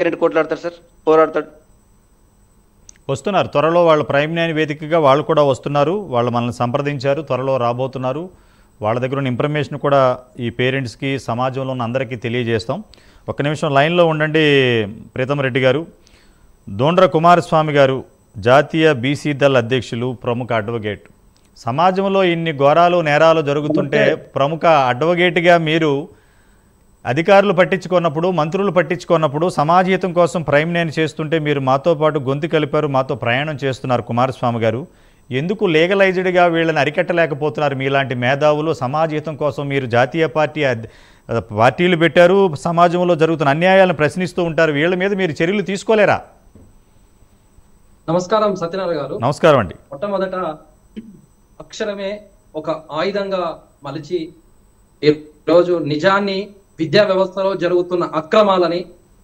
Reddy కొట్లాడతారు sir, పోరాడతాడు. వస్తున్నారు త్వరలో వాళ్ళు ప్రైమ్ నైన్ వేదికగా వాళ్ళు కూడా వస్తున్నారు. వాళ్ళు మనల్ని సంప్రదించారు, త్వరలో రాబోతున్నారు. వాళ్ళ దగ్గర ఉన్న ఇన్ఫర్మేషన్ కూడా ఈ పేరెంట్స్కి సమాజంలో ఉన్న అందరికీ తెలియజేస్తాం. ఒక్క నిమిషం లైన్లో ఉండండి ప్రీతం రెడ్డి గారు. దోండ్ర కుమారస్వామి గారు జాతీయ బీసీ దళ అధ్యక్షులు, ప్రముఖ అడ్వకేట్. సమాజంలో ఇన్ని ఘోరాలు నేరాలు జరుగుతుంటే ప్రముఖ అడ్వకేట్గా మీరు అధికారులు పట్టించుకున్నప్పుడు, మంత్రులు పట్టించుకున్నప్పుడు సమాజహితం కోసం ప్రైమ్ నైన్ చేస్తుంటే మీరు మాతో పాటు గొంతు కలిపారు, మాతో ప్రయాణం చేస్తున్నారు కుమారస్వామి గారు. ఎందుకు లీగలైజ్డ్గా వీళ్ళని అరికట్టలేకపోతున్నారు? మీలాంటి మేధావులు సమాజహితం కోసం మీరు జాతీయ పార్టీలు పెట్టారు, సమాజంలో జరుగుతున్న అన్యాయాలను ప్రశ్నిస్తూ ఉంటారు. వీళ్ళ మీద మీరు చర్యలు తీసుకోలేరా? నమస్కారం సత్యనారాయణ గారు. నమస్కారం అండి. మొట్టమొదట అక్షరమే ఒక ఆయుధంగా మలిచి ఈరోజు నిజాన్ని, విద్యా వ్యవస్థలో జరుగుతున్న అక్రమాలని,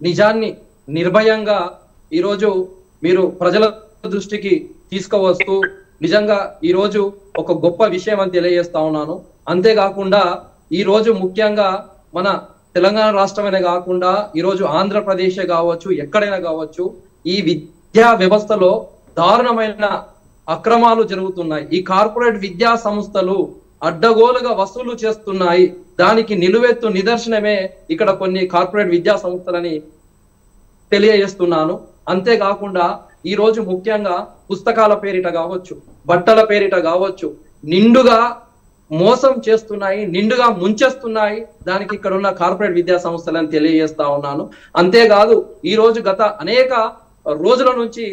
నిజాన్ని నిర్భయంగా ఈరోజు మీరు ప్రజల దృష్టికి తీసుకువస్తూ నిజంగా ఈరోజు ఒక గొప్ప విషయం అని తెలియజేస్తా ఉన్నాను. అంతేకాకుండా ఈరోజు ముఖ్యంగా మన తెలంగాణ రాష్ట్రమే కాకుండా ఈరోజు ఆంధ్రప్రదేశ్ కావచ్చు, ఎక్కడైనా కావచ్చు, ఈ విద్యా వ్యవస్థలో దారుణమైన అక్రమాలు జరుగుతున్నాయి. ఈ కార్పొరేట్ విద్యా సంస్థలు అడ్డగోలుగా వసూలు చేస్తున్నాయి. దానికి నిలువెత్తు నిదర్శనమే ఇక్కడ కొన్ని కార్పొరేట్ విద్యా సంస్థలని తెలియజేస్తున్నాను. అంతేకాకుండా ఈ రోజు ముఖ్యంగా పుస్తకాల పేరిట కావచ్చు, బట్టల పేరిట కావచ్చు, నిండుగా మోసం చేస్తున్నాయి, నిండుగా ముంచేస్తున్నాయి. దానికి ఇక్కడ ఉన్న కార్పొరేట్ విద్యా సంస్థలని తెలియజేస్తా ఉన్నాను. అంతేకాదు ఈ రోజు గత అనేక రోజుల నుంచి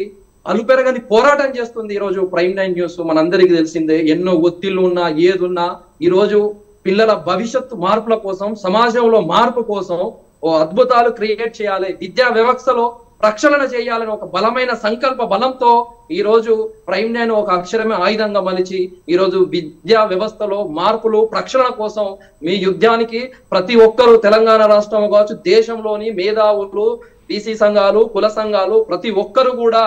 అలుపెరగని పోరాటం చేస్తుంది ఈ రోజు ప్రైమ్ నైన్ న్యూస్. మనందరికీ తెలిసిందే, ఎన్నో ఒత్తిళ్లు ఉన్నా ఏదున్నా ఈ రోజు పిల్లల భవిష్యత్తు మార్పుల కోసం, సమాజంలో మార్పు కోసం ఓ అద్భుతాలు క్రియేట్ చేయాలి, విద్యా వ్యవస్థలో ప్రక్షాళన చేయాలని ఒక బలమైన సంకల్ప బలంతో ఈ రోజు ప్రైమ్ నైన్ ఒక అక్షరమే ఆయుధంగా మలిచి ఈ రోజు విద్యా వ్యవస్థలో మార్పులు, ప్రక్షాళన కోసం మీ యుద్ధానికి ప్రతి ఒక్కరూ తెలంగాణ రాష్ట్రం కావచ్చు, దేశంలోని మేధావులు, బీసీ సంఘాలు, కుల సంఘాలు ప్రతి ఒక్కరు కూడా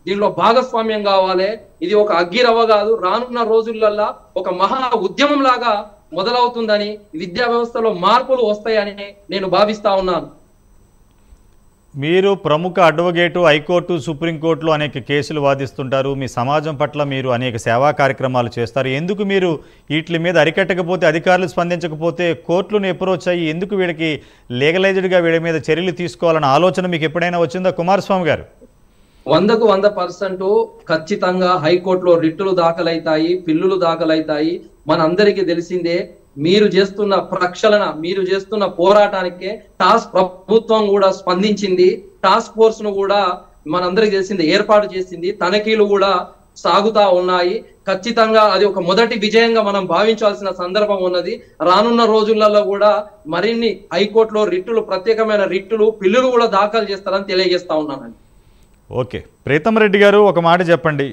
దీనిలో భాగస్వామ్యం కావాలి. ఇది ఒక అగ్గిరవ్వ కాదు, రానున్న రోజులల్లా ఒక మహా ఉద్యమం లాగా మొదలవుతుందని, విద్యా వ్యవస్థలో మార్పులు వస్తాయని నేను భావిస్తా ఉన్నాను. మీరు ప్రముఖ అడ్వకేటు, హైకోర్టు, సుప్రీంకోర్టులో అనేక కేసులు వాదిస్తుంటారు. మీ సమాజం పట్ల మీరు అనేక సేవా కార్యక్రమాలు చేస్తారు. ఎందుకు మీరు వీటి మీద అరికట్టకపోతే, అధికారులు స్పందించకపోతే కోర్టులను అప్రోచ్ అయ్యి ఎందుకు వీళ్ళకి లీగలైజ్డ్గా వీళ్ళ మీద చర్యలు తీసుకోవాలన్న ఆలోచన మీకు ఎప్పుడైనా వచ్చిందా కుమారస్వామి గారు? 100% ఖచ్చితంగా హైకోర్టులో రిట్టులు దాఖలైతాయి, పిల్లులు దాఖలైతాయి. మనందరికీ తెలిసిందే, మీరు చేస్తున్న ప్రక్షాళన, మీరు చేస్తున్న పోరాటానికే ప్రభుత్వం కూడా స్పందించింది. టాస్క్ ఫోర్స్ ను కూడా మనందరికీ తెలిసిందే ఏర్పాటు చేసింది. తనిఖీలు కూడా సాగుతా ఉన్నాయి. ఖచ్చితంగా అది ఒక మొదటి విజయంగా మనం భావించాల్సిన సందర్భం ఉన్నది. రానున్న రోజులలో కూడా మరిన్ని హైకోర్టులో రిట్టులు, ప్రత్యేకమైన రిట్టులు, పిల్లులు కూడా దాఖలు చేస్తారని తెలియజేస్తా ఉన్నానండి. ఓకే, ప్రీతం రెడ్డి గారు ఒక మాట చెప్పండి.